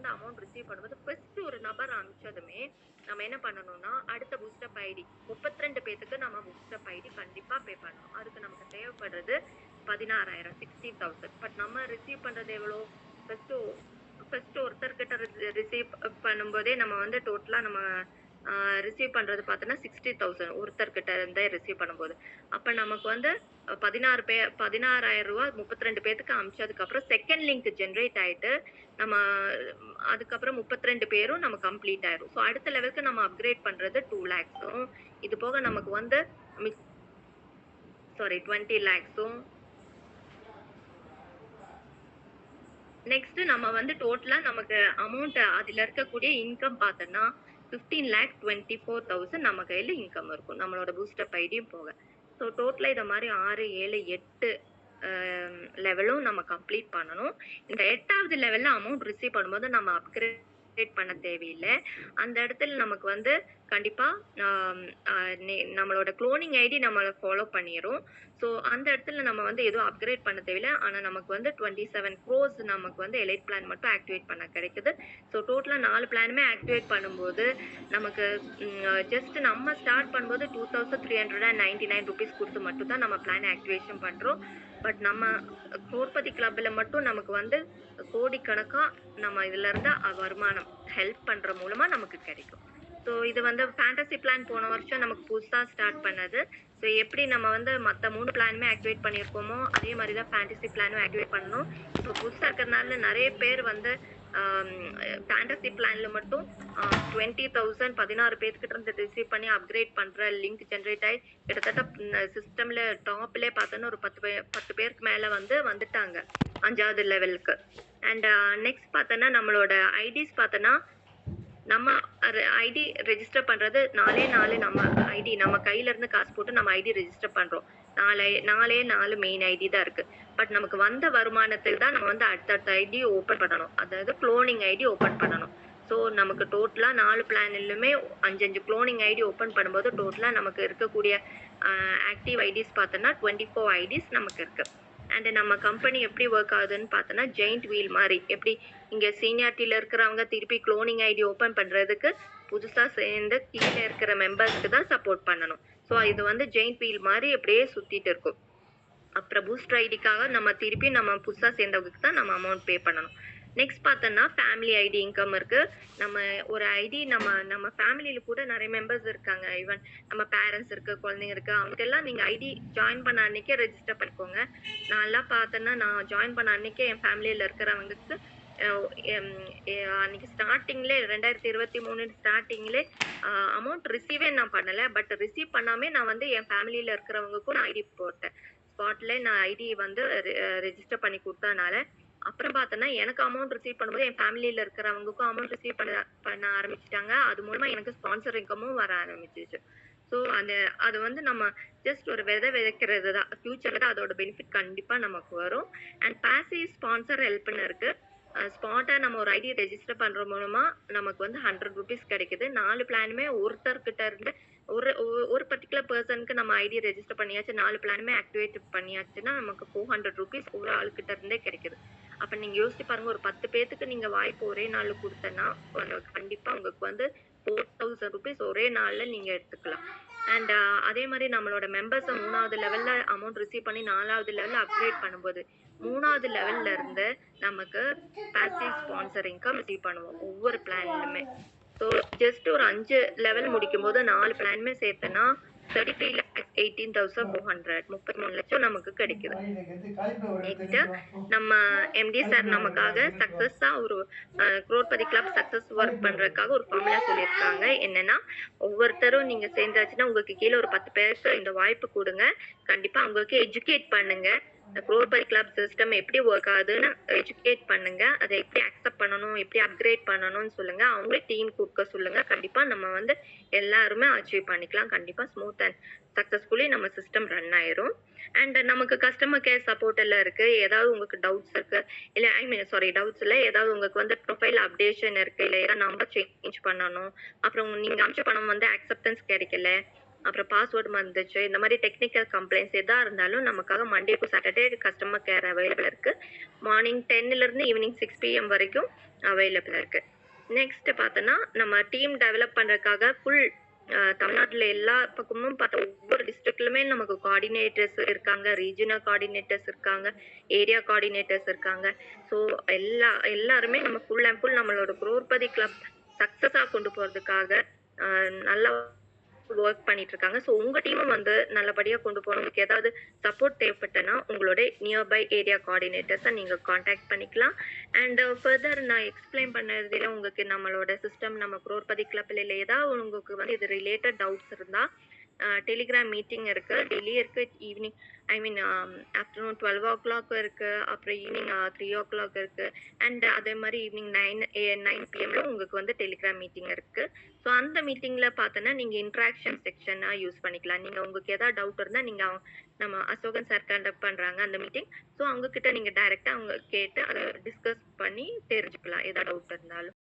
இருந்து amount receive பண்ணும்போது first ஒரு நபர் அனுப்பிச்சதுமே நம்ம என்ன பண்ணணும்னா அடுத்த பூஸ்டப் ஐடி 32 பேத்துக்கு நம்ம பூஸ்டப் ஐடி கண்டிப்பா பே பண்ணணும். அதுக்கு நமக்கு தேவைப்படுறது 16,000 16,000. பட் நம்ம ரிசீவ் பண்றது எவ்வளோ? ஃபர்ஸ்ட் ஃபர்ஸ்ட் ஒருத்தர்கிட்ட ரிசீவ் பண்ணும்போதே நம்ம வந்து டோட்டலா நம்ம ரிசீவ் பண்றது பார்த்தோன்னா 60,000 ஒருத்தர்கிட்ட இருந்தே ரிசீவ் பண்ணும்போது. அப்ப நமக்கு வந்து 16,000 ரூபா 32 பேத்துக்கு அனுப்பிச்சதுக்கு அப்புறம் செகண்ட் லிங்க் ஜெனரேட் ஆயிட்டு நம்ம அதுக்கப்புறம் 32 பேரும் நம்ம கம்ப்ளீட் ஆயிரும். ஸோ அடுத்த லெவலுக்கு நம்ம அப்கிரேட் பண்றது 2 லேக்ஸும் இது போக நமக்கு வந்து 20 லேக்ஸும் நெக்ஸ்ட் நம்ம வந்து டோட்டலா நமக்கு அமௌண்ட் அதுல இருக்கக்கூடிய இன்கம் பார்த்தோம்னா 15,24,000 நம்ம கையில இன்கம் இருக்கும் நம்மளோட பூஸ்டப் ஐடியும் போக. ஸோ டோட்டலா இத மாதிரி 6, 7, 8 லெவலும் நம்ம கம்ப்ளீட் பண்ணணும். இந்த 8வது லெவல்ல அமௌண்ட் ரிசீவ் பண்ணும்போது நம்ம அப்கிரேட் பண்ண தேவையில்லை. அந்த இடத்துல நமக்கு வந்து கண்டிப்பா நம்மளோட குளோனிங் ஐடி நம்மளை ஃபாலோ பண்ணிரும். ஸோ அந்த இடத்துல நம்ம வந்து எதுவும் அப்கிரேட் பண்ண தேவையில்லை. ஆனா நமக்கு வந்து 27 crores நமக்கு வந்து எலைட் பிளான் மட்டும் ஆக்டிவேட் பண்ண கிடைக்குது. ஸோ டோட்டலா 4 பிளானுமே ஆக்டிவேட் பண்ணும்போது நமக்கு ஜஸ்ட் நம்ம ஸ்டார்ட் பண்ணும்போது 2,399 rupees கொடுத்து மட்டும் தான் நம்ம பிளான் ஆக்டிவேஷன் பண்றோம். பட் நம்ம குரோர்பதி கிளப்ல மட்டும் நமக்கு வந்து கோடிக்கணக்கா நம்ம இதுல இருந்து வருமானம் ஹெல்ப் பண்ற மூலமா நமக்கு கிடைக்கும். ஸோ இது வந்து ஃபேண்டசி பிளான் போன வருஷம் நமக்கு புதுசா ஸ்டார்ட் பண்ணது. ஸோ எப்படி நம்ம வந்து மற்ற 3 பிளானுமே ஆக்டிவேட் பண்ணியிருக்கோமோ அதே மாதிரி தான் ஃபேண்டசி பிளானும் ஆக்டிவேட் பண்ணணும். இப்போ புதுசா இருக்கிறதுனால நிறைய பேர் வந்து ஃபேண்டசி பிளான்ல மட்டும் 20,000 16 பேர்கிட்ட இருந்து ரிசீவ் பண்ணி அப்கிரேட் பண்ற லிங்க் ஜென்ரேட் ஆகி கிட்டத்தட்ட சிஸ்டம்ல டாப்ல பார்த்தோன்னா ஒரு 10 பேருக்கு மேல வந்து வந்துட்டாங்க 5வது லெவலுக்கு. அண்ட் நெக்ஸ்ட் பார்த்தோன்னா நம்மளோட ஐடிஸ் பார்த்தோன்னா நம்ம ஐடி ரெஜிஸ்டர் பண்றது 4 நம்ம ஐடி நம்ம கையில இருந்து காசு போட்டு நம்ம ஐடி ரெஜிஸ்டர் பண்றோம். 4 மெயின் ஐடி தான் இருக்கு. பட் நமக்கு வந்த வருமானத்துக்கு தான் நம்ம வந்து அடுத்தடுத்த ஐடி ஓபன் பண்ணணும். அதாவது குளோனிங் ஐடி ஓபன் பண்ணணும். ஸோ நமக்கு டோட்டலா 4 பிளான்லுமே 5 குளோனிங் ஐடி ஓபன் பண்ணும்போது டோட்டலா நமக்கு இருக்கக்கூடிய ஆக்டிவ் ஐடிஸ் பார்த்தோன்னா 24 ஐடிஸ் நமக்கு இருக்கு. அண்ட் நம்ம கம்பெனி எப்படி ஒர்க் ஆகுதுன்னு பார்த்தோன்னா ஜெயிண்ட் வீல் மாதிரி எப்படி இங்க சீனியாரிட்டியில இருக்கிறவங்க திருப்பி குளோனிங் ஐடி ஓபன் பண்றதுக்கு புதுசா சேர்ந்து கீழே இருக்கிற மெம்பர்ஸ்க்கு தான் சப்போர்ட் பண்ணணும். ஸோ இது வந்து ஜெயிண்ட் வீல் மாதிரி அப்படியே சுத்திட்டு இருக்கும். அப்புறம் பூஸ்டர் ஐடிக்காக நம்ம திருப்பி நம்ம புதுசா சேர்ந்தவங்களுக்கு தான் நம்ம அமௌண்ட் பே பண்ணணும். நெக்ஸ்ட் பார்த்தோன்னா ஃபேமிலி ஐடி இன்கம் இருக்கு. நம்ம ஒரு ஐடி நம்ம ஃபேமிலியில கூட நிறைய மெம்பர்ஸ் இருக்காங்க. ஈவன் நம்ம பேரண்ட்ஸ் இருக்கு, குழந்தைங்க இருக்கு, அவங்களுக்கெல்லாம் நீங்க ஐடி ஜாயின் பண்ண அன்னைக்கே ரெஜிஸ்டர் பண்ணிக்கோங்க. நான் எல்லாம் பார்த்தேன்னா நான் ஜாயின் பண்ண அன்னைக்கே என் ஃபேமிலியில இருக்கிறவங்களுக்கு அன்னைக்கு ஸ்டார்டிங்லே 2023 ஸ்டார்டிங்லே அமௌண்ட் ரிசீவே நான் பண்ணல. பட் ரிசீவ் பண்ணாமே நான் வந்து என் ஃபேமிலியில இருக்கிறவங்களுக்கும் நான் ஐடி போட்டேன். ஸ்பாட்ல நான் ஐடி வந்து ரெஜிஸ்டர் பண்ணி கொடுத்ததுனால அப்புறம் பார்த்தோன்னா எனக்கு அமௌண்ட் ரிசீவ் பண்ணும்போது என் ஃபேமிலியில இருக்கிறவங்களுக்கும் அமௌண்ட் ரிசீவ் பண்ண ஆரம்பிச்சிட்டாங்க. அது மூலமா எனக்கு ஸ்பான்சர் இன்கமும் வர ஆரம்பிச்சிச்சு. ஸோ அது வந்து நம்ம ஜஸ்ட் ஒரு விதை விதைக்கிறது தான். ஃபியூச்சர்ல அதோட பெனிஃபிட் கண்டிப்பா நமக்கு வரும். அண்ட் பாசிவ் ஸ்பான்சர் ஹெல்ப்னு இருக்கு. ஸ்பாட்டா நம்ம ஒரு ஐடி ரெஜிஸ்டர் பண்ற மூலமா நமக்கு வந்து 100 rupees கிடைக்குது. 4 பிளானுமே ஒருத்தர்கிட்ட இருந்து ஒரு பர்டிகுலர் பர்சனுக்கு நம்ம ஐடி ரெஜிஸ்டர் பண்ணியாச்சு, 4 பிளானுமே ஆக்டிவேட் பண்ணியாச்சுன்னா நமக்கு 400 rupees ஒரு ஆளுகிட்ட இருந்தே கிடைக்குது. அப்ப நீங்க யோசிச்சு பாருங்க, ஒரு 10 பேத்துக்கு நீங்க வாய்ப்பு ஒரே நாள்ல கொடுத்தனா கண்டிப்பா உங்களுக்கு வந்து 4,000 rupees ஒரே நாள்ல நீங்க எடுத்துக்கலாம். அண்ட் அதே மாதிரி நம்மளோட மெம்பர்ஸ் 3வது லெவல்ல அமௌண்ட் ரிசீவ் பண்ணி 4வது லெவல்ல அப்கிரேட் பண்ணும்போது 3வது லெவல்ல இருந்து நமக்கு பாசிவ் ஸ்பான்சர் இன்கம் ரிசீவ் பண்ணுவோம் ஒவ்வொரு பிளான்லுமே. ஸோ ஜஸ்ட் ஒரு 5 லெவல் முடிக்கும் போது 4 பிளானுமே சேர்த்தனா 33,18,400 33 லட்சம் நமக்கு கிடைக்குது. நெக்ஸ்ட் நம்ம எம்டி சார் நமக்காக சக்சஸா ஒரு குரோர்பதி கிளப் சக்சஸ் ஒர்க் பண்றதுக்காக ஒரு ஃபார்முலா சொல்லியிருக்காங்க. என்னன்னா ஒவ்வொருத்தரும் நீங்க சேர்ந்தாச்சுன்னா உங்களுக்கு கீழே ஒரு 10 பேருக்கு இந்த வாய்ப்பு கொடுங்க. கண்டிப்பா அவங்களுக்கு எஜுகேட் பண்ணுங்க. குரோர்பதி கிளப் சிஸ்டம் எப்படி ஒர்க் ஆகுதுன்னு எஜுகேட் பண்ணுங்க. அதை எப்படி அக்செப்ட் பண்ணணும், எப்படி அப்கிரேட் பண்ணணும்னு சொல்லுங்க. அவங்களே டீம் கொடுக்க சொல்லுங்க. கண்டிப்பா நம்ம வந்து எல்லாருமே அச்சீவ் பண்ணிக்கலாம். கண்டிப்பா ஸ்மூத் அண்ட் சக்சஸ்ஃபுல்லி நம்ம சிஸ்டம் ரன் ஆயிரும். அண்ட் நமக்கு கஸ்டமர் கேர் சப்போர்ட் எல்லாம் இருக்கு. ஏதாவது உங்களுக்கு டவுட்ஸ் இருக்கு இல்ல டவுட்ஸ் இல்ல, ஏதாவது உங்களுக்கு வந்து ப்ரொஃபைல் அப்டேஷன் இருக்கு, இல்ல ஏதாவது நம்பர் சேஞ்ச் பண்ணணும், அப்புறம் நீங்க அனுப்பிச்ச பணம் வந்து அக்செப்டன்ஸ் கிடைக்கல, அப்புறம் பாஸ்வேர்டு மறந்துச்சு, இந்த மாதிரி டெக்னிக்கல் கம்ப்ளைண்ட்ஸ் எதா இருந்தாலும் நமக்காக Monday to Saturday customer care available இருக்கு. மார்னிங் 10 இருந்து ஈவினிங் 6 PM வரைக்கும் அவைலபிளா இருக்கு. நெக்ஸ்ட் பார்த்தோன்னா, நம்ம டீம் டெவலப் பண்றதுக்காக ஃபுல் தமிழ்நாட்டுல எல்லா பக்கமும் பார்த்தா ஒவ்வொரு டிஸ்ட்ரிக்ட்லுமே நமக்கு கோஆர்டினேட்டர்ஸ் இருக்காங்க. ரீஜினல் கோஆர்டினேட்டர்ஸ் இருக்காங்க. ஏரியா கோஆர்டினேட்டர்ஸ் இருக்காங்க. ஸோ எல்லாருமே நம்ம ஃபுல் அண்ட் ஃபுல் நம்மளோட குரோர்பதி கிளப் சக்ஸஸா கொண்டு போறதுக்காக அ நல்லா வொர்க் பண்ணிட்டு இருக்காங்க. ஸோ உங்க டீமும் வந்து நல்லபடியா கொண்டு போணும். உங்களுக்கு ஏதாவது சப்போர்ட் தேவைப்பட்டனா, உங்களோட நியர்பை ஏரியா கோஆர்டினேட்டர்ஸ நீங்க கான்டாக்ட் பண்ணிக்கலாம். அண்ட் ஃபர்தர் நான் எக்ஸ்ப்ளைன் பண்ணதுல உங்களுக்கு நம்மளோட சிஸ்டம், நம்ம குரோர்பதி கிளப்ல இல்ல ஏதாவது உங்களுக்கு வந்து இது ரிலேட்டட் டவுட்ஸ் இருந்தா, டெலிகிராம் மீட்டிங் இருக்கு. டெய்லி இருக்கு. ஈவினிங் ஐ மீன் ஆஃப்டர்நூன் 12:00 இருக்கு. அப்புறம் ஈவினிங் 3:00 இருக்கு. அண்ட் அதே மாரி ஈவினிங் 9 PM உங்களுக்கு வந்து டெலிகிராம் மீட்டிங் இருக்கு. ஸோ அந்த மீட்டிங்ல பார்த்தோன்னா, நீங்க இன்டராக்ஷன் செக்ஷனா யூஸ் பண்ணிக்கலாம். நீங்க உங்களுக்கு ஏதாவது டவுட் இருந்தா, நீங்க நம்ம அசோகன் சார் கண்டக்ட் பண்றாங்க அந்த மீட்டிங். ஸோ அவங்க கிட்ட நீங்க டைரக்ட்டா அவங்க கேட்டு அத டிஸ்கஸ் பண்ணி தெரிஞ்சுக்கலாம். ஏதாவது டவுட் இருந்தாலும்.